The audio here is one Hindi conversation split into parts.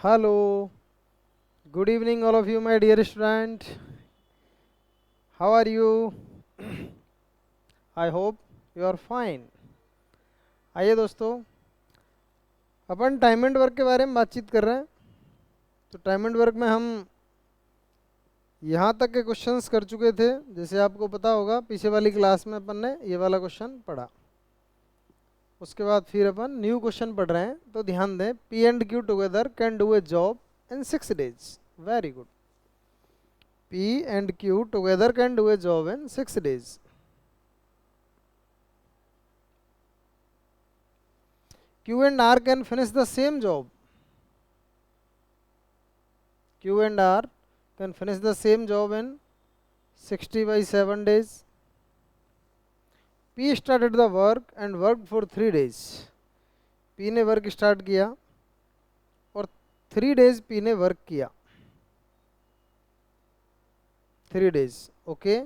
Hello, good evening, all of you, my dear student. How are you? I hope you are fine. आइए दोस्तों, अपन टाइम एंड वर्क के बारे में बातचीत कर रहे हैं। तो टाइम एंड वर्क में हम यहाँ तक के क्वेश्चंस कर चुके थे। जैसे आपको पता होगा, पीछे वाली क्लास में अपन ने ये वाला क्वेश्चन पढ़ा। उसके बाद फिर अपन न्यू क्वेश्चन पढ़ रहे हैं। तो ध्यान दें, P and Q together can do A job in 6 days। Very good. P and Q together can do a job in 6 days. Q and R can finish the same job. Q and R can finish the same job in 60 by 7 days. P started the work and worked for 3 days. P ने वर्क स्टार्ट किया और 3 days P ने वर्क किया। 3 days, ओके।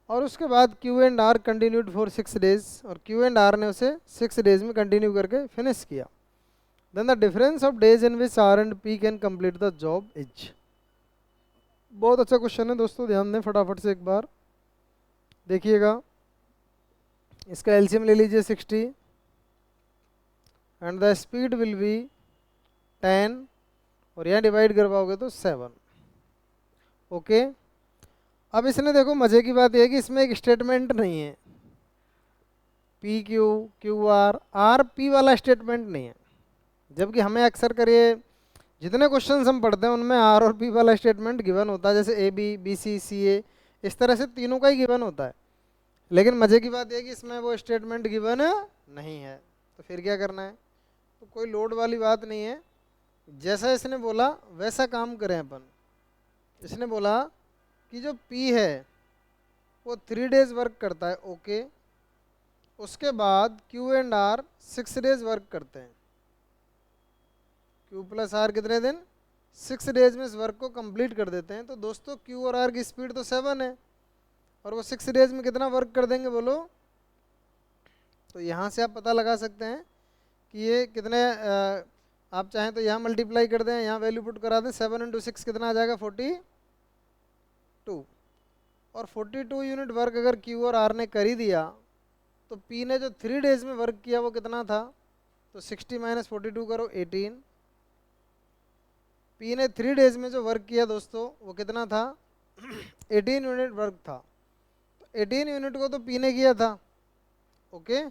और उसके बाद Q and R continued for 6 days और Q एंड R ने उसे 6 days में कंटिन्यू करके फिनिश किया। Then the difference of days in which R and P can complete the job is। बहुत अच्छा क्वेश्चन है दोस्तों, ध्यान दें फटाफट से एक बार देखिएगा। इसका एलसीएम ले लीजिए 60 and the speed will be 10 और यहाँ डिवाइड करवाओगे तो 7। ओके। अब इसने देखो, मज़े की बात यह है कि इसमें एक स्टेटमेंट नहीं है। P Q, Q R, R P वाला स्टेटमेंट नहीं है। जबकि हमें अक्सर करिए जितने क्वेश्चंस हम पढ़ते हैं उनमें आर और पी वाला स्टेटमेंट गिवन होता है। जैसे ए बी, बी सी, सी ए, इस तरह से तीनों का ही गिवन होता है। लेकिन मज़े की बात यह है कि इसमें वो स्टेटमेंट गिवन नहीं है। तो फिर क्या करना है? तो कोई लोड वाली बात नहीं है। जैसा इसने बोला वैसा काम करें अपन। इसने बोला कि जो पी है वो 3 days वर्क करता है, ओके। उसके बाद Q and R 6 days work करते हैं। क्यू प्लस आर कितने दिन? 6 days में इस वर्क को कंप्लीट कर देते हैं। तो दोस्तों क्यू और आर की स्पीड तो 7 है और वो 6 days में कितना वर्क कर देंगे बोलो? तो यहाँ से आप पता लगा सकते हैं कि ये कितने आप चाहें तो यहाँ मल्टीप्लाई कर दें, यहाँ वैल्यू पुट करा दें। 7 इंटू 6 कितना आ जाएगा? 42। और 42 यूनिट वर्क अगर क्यू और आर ने कर ही दिया तो पी ने जो 3 days में वर्क किया वो कितना था? तो 60 माइनस 42 करो, 18। पी ने 3 days में जो वर्क किया दोस्तों वो कितना था? 18 यूनिट वर्क था। तो 18 यूनिट को तो पी ने किया था, ओके।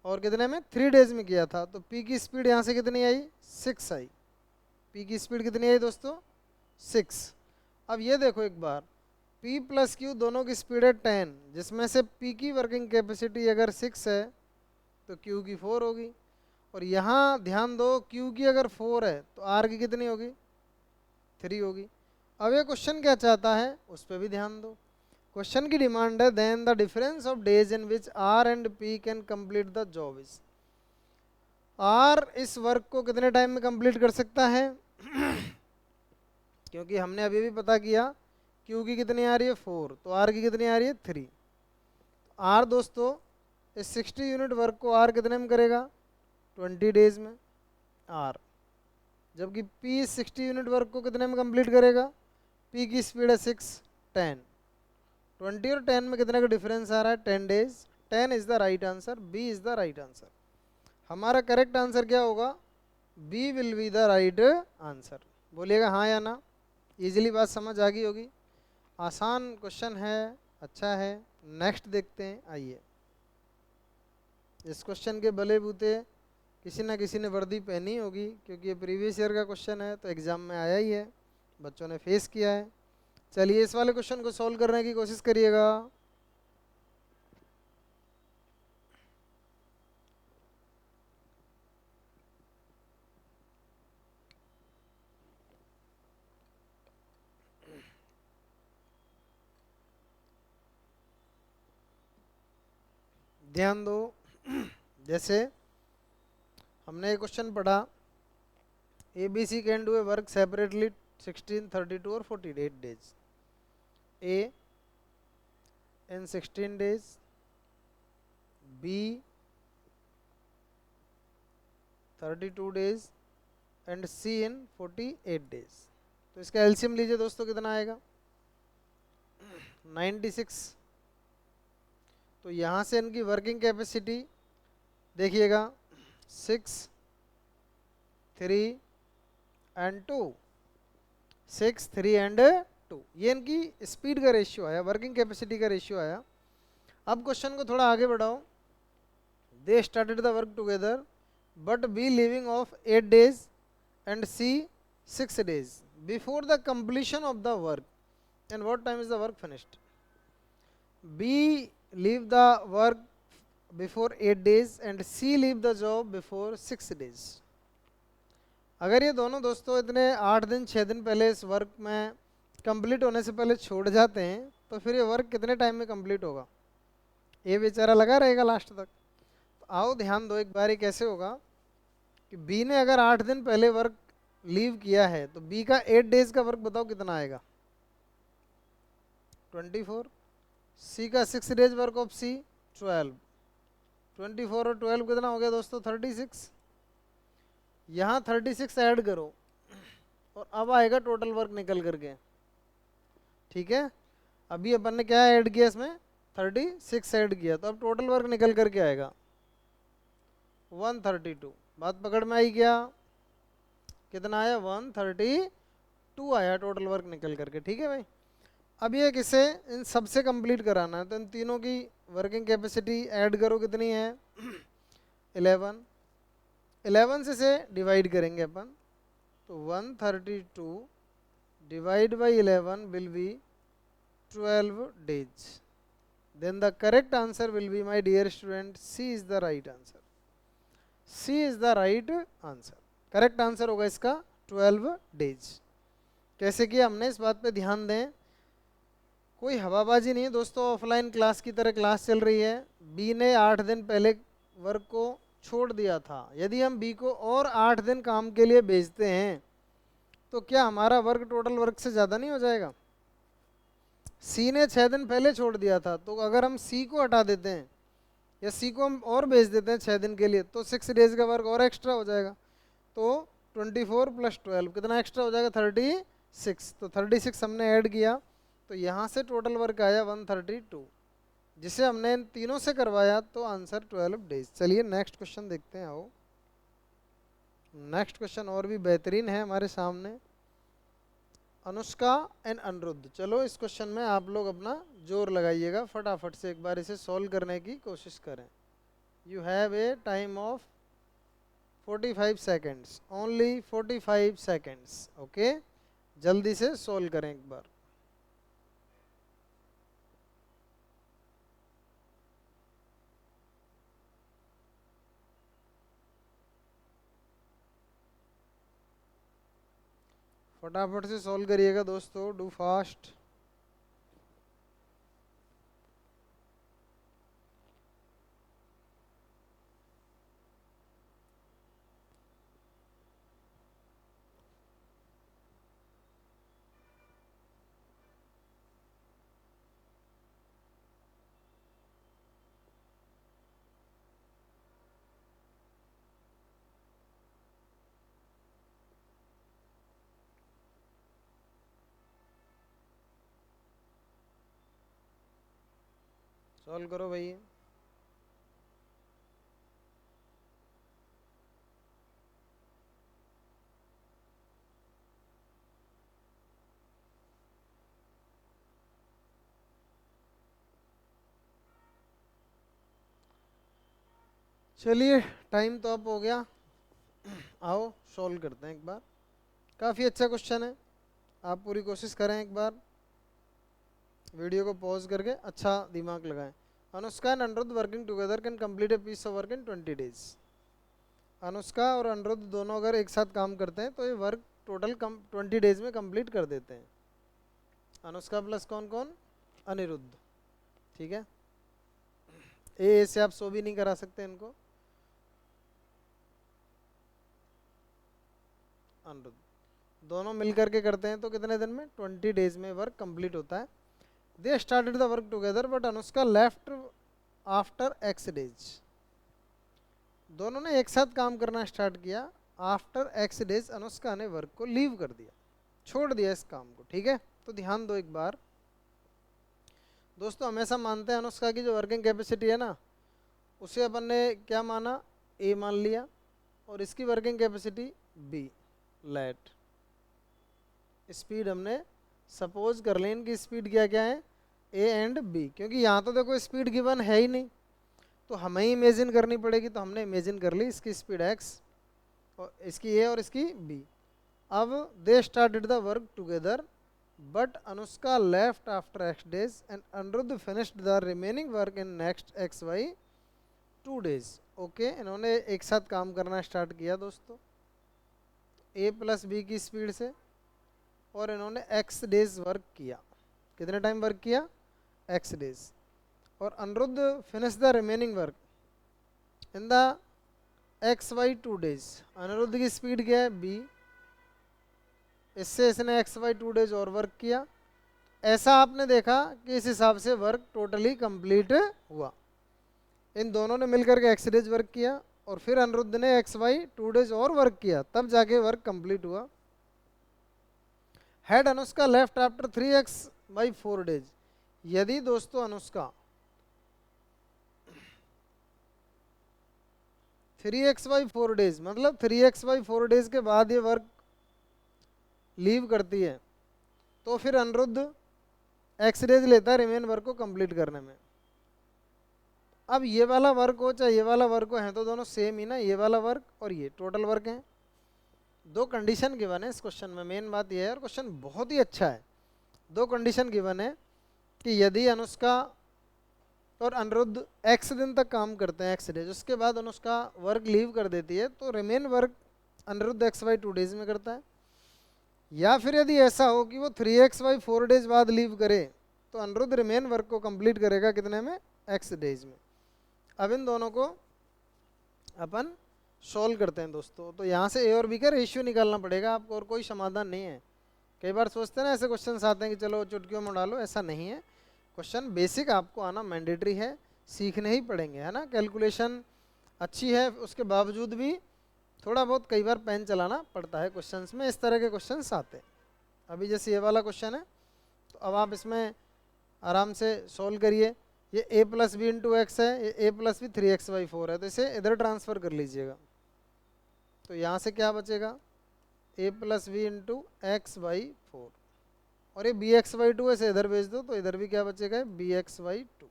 और कितने में? 3 days में किया था। तो पी की स्पीड यहाँ से कितनी आई? 6 आई। पी की स्पीड कितनी आई दोस्तों? 6। अब ये देखो एक बार, पी प्लस क्यू दोनों की स्पीड है 10, जिसमें से पी की वर्किंग कैपेसिटी अगर 6 है तो क्यू की 4 होगी। और यहाँ ध्यान दो, क्यू की अगर 4 है तो आर की कितनी होगी? 3 होगी। अब ये क्वेश्चन क्या चाहता है उस पर भी ध्यान दो। क्वेश्चन की डिमांड है then the difference of days in which R and P can complete the job is. R is work को कितने टाइम में कंप्लीट कर सकता है? क्योंकि हमने अभी भी पता किया क्यू की कितनी आ रही है? 4, तो आर की कितनी आ रही है? 3। आर दोस्तों इस 60 यूनिट वर्क को आर कितने में करेगा? 20 days में आर। जबकि पी 60 यूनिट वर्क को कितने में कंप्लीट करेगा? पी की स्पीड है 6, 10। 20 और 10 में कितने का डिफरेंस आ रहा है? 10 days। 10 is the right answer, B is the right answer. हमारा करेक्ट आंसर क्या होगा? B will be the right answer. बोलिएगा हाँ या ना। इजीली बात समझ आ गई होगी। आसान क्वेश्चन है, अच्छा है। नेक्स्ट देखते हैं, आइए। इस क्वेश्चन के बले बूते किसी ना किसी ने वर्दी पहनी होगी, क्योंकि ये प्रीवियस ईयर का क्वेश्चन है तो एग्ज़ाम में आया ही है, बच्चों ने फेस किया है। चलिए इस वाले क्वेश्चन को सॉल्व करने की कोशिश करिएगा। ध्यान दो, जैसे हमने ये क्वेश्चन पढ़ा, A B C can do a work separately 16, 32 और 48 days। A in 16 days, B 32 days and C in 48 days. तो इसका एलसीएम लीजिए दोस्तों, कितना आएगा 96। तो यहाँ से इनकी वर्किंग कैपेसिटी देखिएगा 6, 3 एंड 2, 6, 3 एंड 2, ये इनकी स्पीड का रेशियो आया, वर्किंग कैपेसिटी का रेशियो आया। अब क्वेश्चन को थोड़ा आगे बढ़ाओ। They started the work together but B living of 8 days and C 6 days before the completion of the work, and what time is the work finished. B leave the work before 8 days and C leave the job before 6 days. अगर ये दोनों दोस्तों इतने 8 दिन 6 दिन पहले इस वर्क में कंप्लीट होने से पहले छोड़ जाते हैं, तो फिर ये वर्क कितने टाइम में कंप्लीट होगा, ये बेचारा लगा रहेगा लास्ट तक। तो आओ ध्यान दो एक बार, कैसे होगा कि बी ने अगर 8 दिन पहले वर्क लीव किया है तो बी का 8 डेज का वर्क बताओ कितना आएगा 24। सी का 6 डेज वर्क ऑफ सी 12, 24 और 12 कितना हो गया दोस्तों 36। यहाँ 36 ऐड करो और अब आएगा टोटल वर्क निकल करके, ठीक है। अभी अपन ने क्या ऐड किया इसमें 36 ऐड किया, तो अब टोटल वर्क निकल करके आएगा 132। बात पकड़ में आई क्या, कितना आया 132 आया टोटल वर्क निकल करके, ठीक है भाई। अब ये किसे इन सबसे कंप्लीट कराना है, तो इन तीनों की वर्किंग कैपेसिटी ऐड करो, कितनी है 11। 11 से डिवाइड करेंगे अपन, तो 132 divide by 11 will be 12 days. Then the correct answer will be, my dear student, C is the right answer. C is the right answer. Correct answer होगा इसका 12 days। कैसे किया हमने, इस बात पे ध्यान दें, कोई हवाबाजी नहीं है दोस्तों, ऑफलाइन क्लास की तरह क्लास चल रही है। बी ने 8 दिन पहले वर्क को छोड़ दिया था, यदि हम बी को और 8 दिन काम के लिए भेजते हैं तो क्या हमारा वर्क टोटल वर्क से ज़्यादा नहीं हो जाएगा। सी ने 6 दिन पहले छोड़ दिया था, तो अगर हम सी को हटा देते हैं या सी को हम और भेज देते हैं 6 दिन के लिए, तो 6 डेज का वर्क और एक्स्ट्रा हो जाएगा। तो 24 + 12 कितना एक्स्ट्रा हो जाएगा 36। तो 36 हमने ऐड किया, तो यहाँ से टोटल वर्क आया 132, जिसे हमने इन तीनों से करवाया, तो आंसर 12 डेज। चलिए नेक्स्ट क्वेश्चन देखते हैं। आओ नेक्स्ट क्वेश्चन और भी बेहतरीन है हमारे सामने, अनुष्का एंड अनिरुद्ध। चलो इस क्वेश्चन में आप लोग अपना जोर लगाइएगा, फटाफट से एक बार इसे सॉल्व करने की कोशिश करें। You have a time of 45 seconds, only 45 seconds, okay. जल्दी से सॉल्व करें एक बार। फटाफट से सॉल्व करिएगा दोस्तों, डू फास्ट। सॉल्व करो भाई। चलिए टाइम तो अप हो गया, आओ सॉल्व करते हैं एक बार। काफ़ी अच्छा क्वेश्चन है, आप पूरी कोशिश करें एक बार, वीडियो को पॉज करके अच्छा दिमाग लगाएं। Anushka and Aniruddh working together can complete a piece of work in 20 days. Anushka और अनिरुद्ध दोनों अगर एक साथ काम करते हैं तो ये वर्क टोटल 20 डेज में कंप्लीट कर देते हैं। अनुष्का प्लस कौन कौन, अनिरुद्ध, ठीक है। ए से आप सो भी नहीं करा सकते इनको। अनिरुद्ध दोनों मिलकर के करते हैं तो कितने दिन में 20 डेज में वर्क कंप्लीट होता है। दे started the work together but Anushka left after X days. दोनों ने एक साथ काम करना स्टार्ट किया, आफ्टर एक्स डेज अनुष्का ने वर्क को लीव कर दिया, छोड़ दिया इस काम को। ठीक है, तो ध्यान दो एक बार दोस्तों, हमेशा मानते हैं अनुष्का की जो वर्किंग कैपेसिटी है ना, उसे अपन ने क्या माना, ए मान लिया, और इसकी working capacity B. Let speed हमने सपोज कर लें इनकी स्पीड क्या क्या है, ए एंड बी, क्योंकि यहाँ तो देखो स्पीड गिवन है ही नहीं, तो हमें ही इमेजिन करनी पड़ेगी। तो हमने इमेजिन कर ली इसकी स्पीड एक्स और इसकी ए और इसकी बी। अब they started the work together but Anushka left after X days and Aniruddh finished the remaining work in next X Y 2 days. Okay, इन्होंने एक साथ काम करना स्टार्ट किया दोस्तों ए प्लस बी की स्पीड से, और इन्होंने एक्स डेज वर्क किया। कितने टाइम वर्क किया, एक्स डेज। और Aniruddh finish the remaining work in the X Y 2 days. Aniruddh की स्पीड क्या है, बी, इससे इसने एक्स वाई 2 डेज और वर्क किया। ऐसा आपने देखा कि इस हिसाब से वर्क टोटली कंप्लीट हुआ। इन दोनों ने मिलकर के एक्स डेज वर्क किया और फिर अनिरुद्ध ने एक्स वाई 2 डेज और वर्क किया, तब जाके वर्क कंप्लीट हुआ। Had Anushka left after 3x/4 days. यदि दोस्तों अनुष्का 3x/4 डेज मतलब 3x/4 डेज के बाद ये वर्क लीव करती है, तो फिर अनिरुद्ध एक्स डेज लेता है रिमेन वर्क को कंप्लीट करने में। अब ये वाला वर्क हो चाहे ये वाला वर्क हो, है तो दोनों सेम ही ना, ये वाला वर्क और ये टोटल वर्क है। दो कंडीशन गिवन है इस क्वेश्चन में, मेन बात यह है, और क्वेश्चन बहुत ही अच्छा है। दो कंडीशन गिवन है कि यदि अनुष्का और अनिरुद्ध एक्स दिन तक काम करते हैं, एक्स डेज, उसके बाद अनुष्का वर्क लीव कर देती है, तो remain work Aniruddh X Y 2 days में करता है। या फिर यदि ऐसा हो कि वो 3x/4 डेज बाद लीव करे, तो अनिरुद्ध रिमेन वर्क को कंप्लीट करेगा कितने में, एक्स डेज में। अब इन दोनों को अपन सोल्व करते हैं दोस्तों। तो यहाँ से ए और बी का रेशियो निकालना पड़ेगा आपको, और कोई समाधान नहीं है। कई बार सोचते हैं ना ऐसे क्वेश्चन आते हैं कि चलो चुटकियों में डालो, ऐसा नहीं है। क्वेश्चन बेसिक आपको आना मैंडेटरी है, सीखने ही पड़ेंगे, है ना। कैलकुलेशन अच्छी है उसके बावजूद भी थोड़ा बहुत कई बार पेन चलाना पड़ता है क्वेश्चंस में, इस तरह के क्वेश्चंस आते हैं। अभी जैसे ये वाला क्वेश्चन है, तो अब आप इसमें आराम से सोल्व करिए। ये a plus B into X है, ये a प्लस बी 3x/4 है, तो इसे इधर ट्रांसफ़र कर लीजिएगा। तो यहाँ से क्या बचेगा, a plus B into x/4, और ये bx/2 ऐसे इधर भेज दो, तो इधर भी क्या बचेगा, bx/2।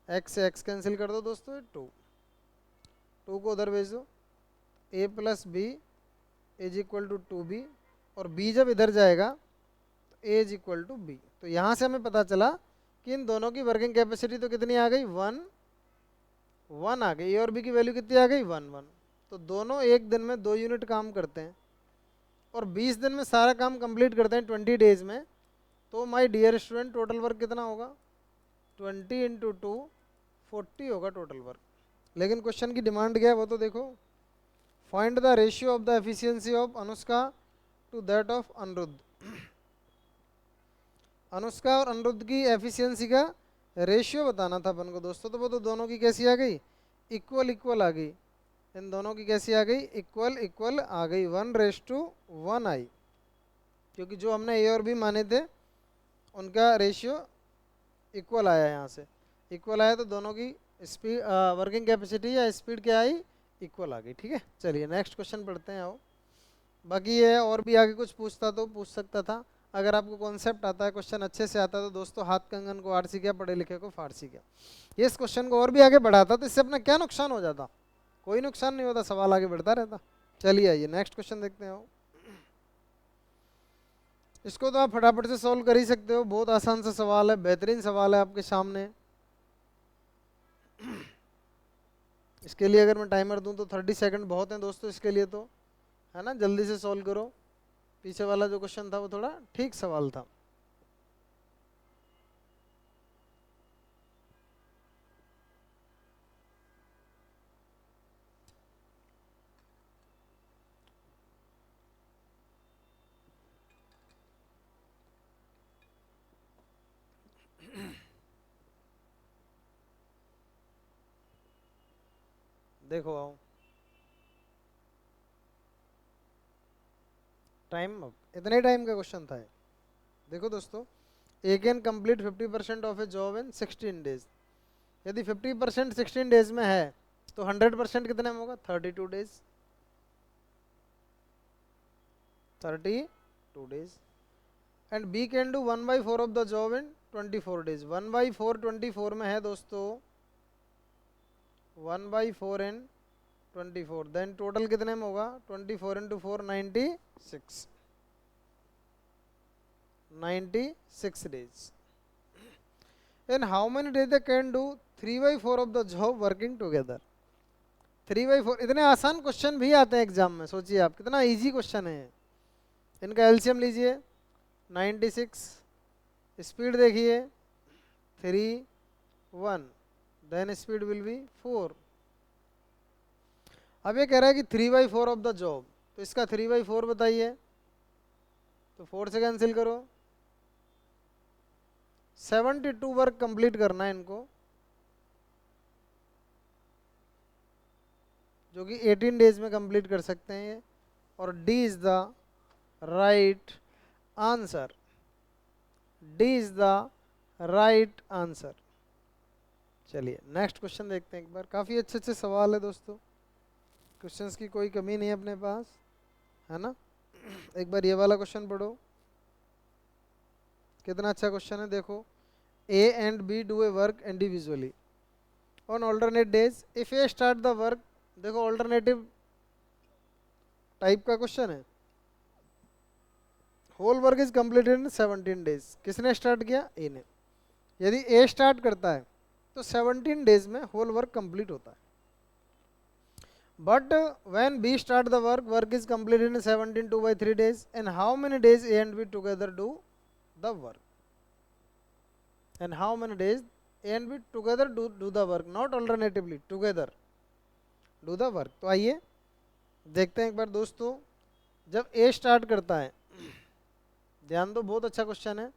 x से x कैंसिल कर दो दोस्तों, 2 को उधर भेज दो, a plus B is equal to 2b, और b जब इधर जाएगा तो a is equal to b। तो यहाँ से हमें पता चला कि इन दोनों की वर्किंग कैपेसिटी तो कितनी आ गई, 1 आ गई। ए और बी की वैल्यू कितनी आ गई, 1 तो दोनों एक दिन में 2 यूनिट काम करते हैं और 20 दिन में सारा काम कंप्लीट करते हैं 20 डेज में। तो my dear student total work कितना होगा, 20 इंटू 2 40 होगा टोटल वर्क। लेकिन क्वेश्चन की डिमांड क्या है वो तो देखो, find the ratio of the efficiency of Anushka to that of Aniruddh. Anushka और अनिरुद्ध की एफिशिएंसी का रेशियो बताना था अपन को दोस्तों। तो वो तो दोनों की कैसी आ गई, इक्वल इक्वल आ गई। इन दोनों की कैसी आ गई, इक्वल इक्वल आ गई, 1:1 आई, क्योंकि जो हमने ए और बी माने थे उनका रेशियो इक्वल आया। यहाँ से इक्वल आया तो दोनों की स्पीड वर्किंग कैपेसिटी या स्पीड क्या आई, इक्वल आ गई। ठीक है, चलिए नेक्स्ट क्वेश्चन पढ़ते हैं। आओ, बाकी ये और भी आगे कुछ पूछता तो पूछ सकता था। अगर आपको कॉन्सेप्ट आता है, क्वेश्चन अच्छे से आता है, तो दोस्तों हाथ कंगन को आरसी क्या, पढ़े लिखे को फारसी क्या। ये इस क्वेश्चन को और भी आगे बढ़ाता तो इससे अपना क्या नुकसान हो जाता, कोई नुकसान नहीं होता, सवाल आगे बढ़ता रहता। चलिए आइए नेक्स्ट क्वेश्चन देखते हैं। इसको तो आप फटाफट से सॉल्व कर ही सकते हो, बहुत आसान सा सवाल है, बेहतरीन सवाल है आपके सामने। इसके लिए अगर मैं टाइमर दूं तो 30 सेकंड बहुत हैं दोस्तों इसके लिए, तो है ना, जल्दी से सॉल्व करो। पीछे वाला जो क्वेश्चन था वो थोड़ा ठीक सवाल था। देखो आओ, टाइम अप, इतने टाइम का क्वेश्चन था ये। देखो दोस्तों, A can complete 50% of a job in 16 days. यदि 50% 16 डेज में है तो 100% कितने में होगा? 32 days. 32 days. And B can do 1/4 of the job in 24 days. 1/4 24 में है दोस्तों, 1/4 इन 24, देन टोटल कितने में होगा? 24 into 4 96, 96 days. In how many days they can do 3/4 of the job working together. 3/4, इतने आसान क्वेश्चन भी आते हैं एग्जाम में, सोचिए आप कितना इजी क्वेश्चन है। इनका एलसीएम लीजिए 96, स्पीड देखिए 3 1, देन स्पीड विल बी 4। अब ये कह रहा है कि 3/4 ऑफ द जॉब, तो इसका 3/4 बताइए, तो 4 से कैंसिल करो। 72 वर्क कंप्लीट करना है इनको, जो कि 18 डेज में कंप्लीट कर सकते हैं ये, और D is the right answer. D is the right answer. चलिए नेक्स्ट क्वेश्चन देखते हैं एक बार। काफ़ी अच्छे अच्छे सवाल है दोस्तों, क्वेश्चंस की कोई कमी नहीं है अपने पास, है ना। एक बार ये वाला क्वेश्चन पढ़ो, कितना अच्छा क्वेश्चन है। देखो, A and B do a work individually on alternate days. If A start the work, देखो ऑल्टरनेटिव टाइप का क्वेश्चन है। Whole work is completed in 17 days. किसने स्टार्ट किया? ए ने। यदि ए स्टार्ट करता है तो 17 डेज में होल वर्क कंप्लीट होता है। But when B start the work, work is completed in 17 2/3 days. And how many days A and B together do the work? And how many days A and B together do the work, not alternatively, together do the work. तो आइए देखते हैं एक बार दोस्तों। जब ए स्टार्ट करता है, ध्यान दो, बहुत अच्छा क्वेश्चन है।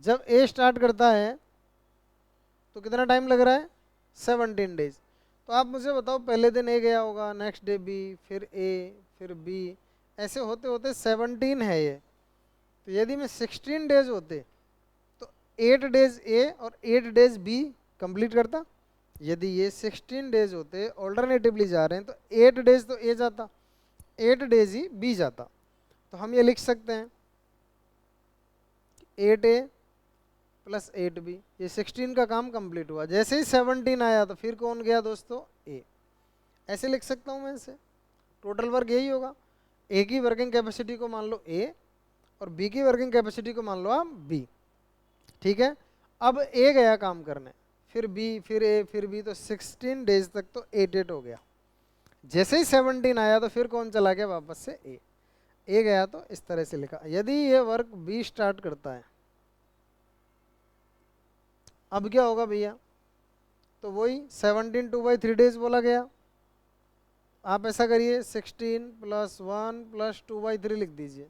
जब ए स्टार्ट करता है तो कितना टाइम लग रहा है? 17 डेज। तो आप मुझे बताओ, पहले दिन ए गया होगा, नेक्स्ट डे बी, फिर ए, फिर बी, ऐसे होते होते 17 है ये। तो यदि मैं 16 डेज होते तो 8 डेज ए और 8 डेज बी कंप्लीट करता। यदि ये 16 डेज होते, ऑल्टरनेटिवली जा रहे हैं, तो 8 डेज तो ए जाता, 8 डेज ही बी जाता। तो हम ये लिख सकते हैं 8A प्लस 8B, ये 16 का काम कंप्लीट हुआ। जैसे ही 17 आया तो फिर कौन गया दोस्तों? ए। ऐसे लिख सकता हूँ मैं इसे, टोटल वर्क यही होगा। ए की वर्किंग कैपेसिटी को मान लो ए, और बी की वर्किंग कैपेसिटी को मान लो आप बी। ठीक है, अब ए गया काम करने, फिर बी, फिर ए, फिर बी, तो 16 डेज तक तो 8 हो गया। जैसे ही 17 आया तो फिर कौन चला गया? वापस से ए। ए गया तो इस तरह से लिखा। यदि ये वर्क बी स्टार्ट करता है, अब क्या होगा भैया? तो वही 17 2/3 डेज बोला गया। आप ऐसा करिए 16 + 1 + 2/3 लिख दीजिए।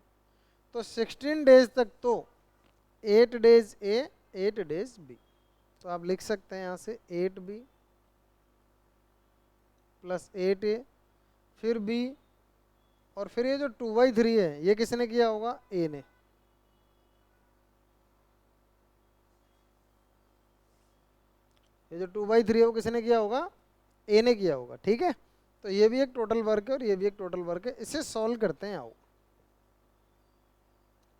तो 16 डेज तक तो 8 डेज ए, 8 डेज बी। तो आप लिख सकते हैं यहाँ से 8B + 8A, फिर बी, और फिर ये जो 2/3 है ये किसने किया होगा? ए ने। ये जो 2/3 है वो किसने किया होगा? ए ने किया होगा। ठीक है, तो ये भी एक टोटल वर्क है और ये भी एक टोटल वर्क है। इसे सॉल्व करते हैं, आओ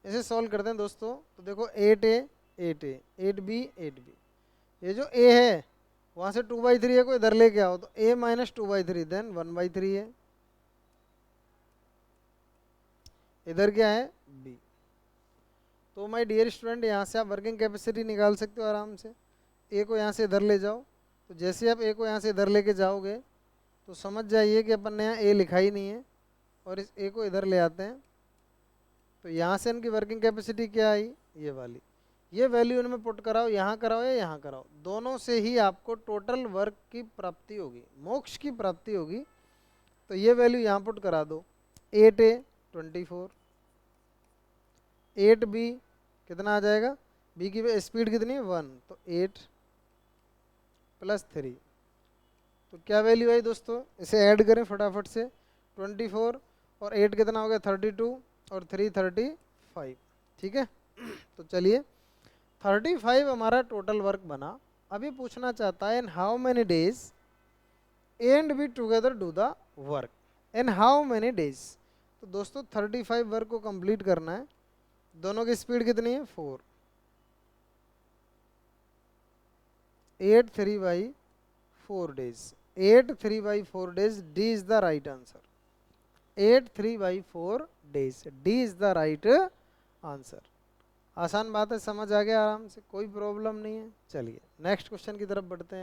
इसे सॉल्व करते हैं दोस्तों। तो देखो 8A 8A, 8B 8B, ये जो ए है वहाँ से 2/3 है को इधर लेके आओ, तो A - 2/3 देन 1/3 है। इधर क्या है? B। तो माय डियर स्टूडेंट, यहाँ से आप वर्किंग कैपेसिटी निकाल सकते हो आराम से। ए को यहाँ से इधर ले जाओ, तो जैसे आप ए को यहाँ से इधर लेके जाओगे तो समझ जाइए कि अपन ने यहाँ ए लिखा ही नहीं है, और इस ए को इधर ले आते हैं। तो यहाँ से इनकी वर्किंग कैपेसिटी क्या आई? ये वाली। ये वैल्यू इनमें पुट कराओ, यहाँ कराओ या यहाँ कराओ, दोनों से ही आपको टोटल वर्क की प्राप्ति होगी, मोक्ष की प्राप्ति होगी। तो ये वैल्यू यहाँ पुट करा दो। 8A 24, 8B कितना आ जाएगा? बी की स्पीड कितनी है? 1, तो 8 + 3, तो क्या वैल्यू आई दोस्तों? इसे ऐड करें फटाफट से। 24 और 8 कितना हो गया 32 और 3 35। ठीक है तो चलिए 35 हमारा टोटल वर्क बना। अभी पूछना चाहता है in how many days and we together do the work, in how many days. तो दोस्तों 35 वर्क को कंप्लीट करना है, दोनों की स्पीड कितनी है 4, 8 3 by 4 days, 8 3 by 4 days, D is the right answer, 8 3 by 4 days, D is the right answer. आसान बात है, समझ आ गया आराम से, कोई प्रॉब्लम नहीं है। चलिए नेक्स्ट क्वेश्चन की तरफ बढ़ते हैं।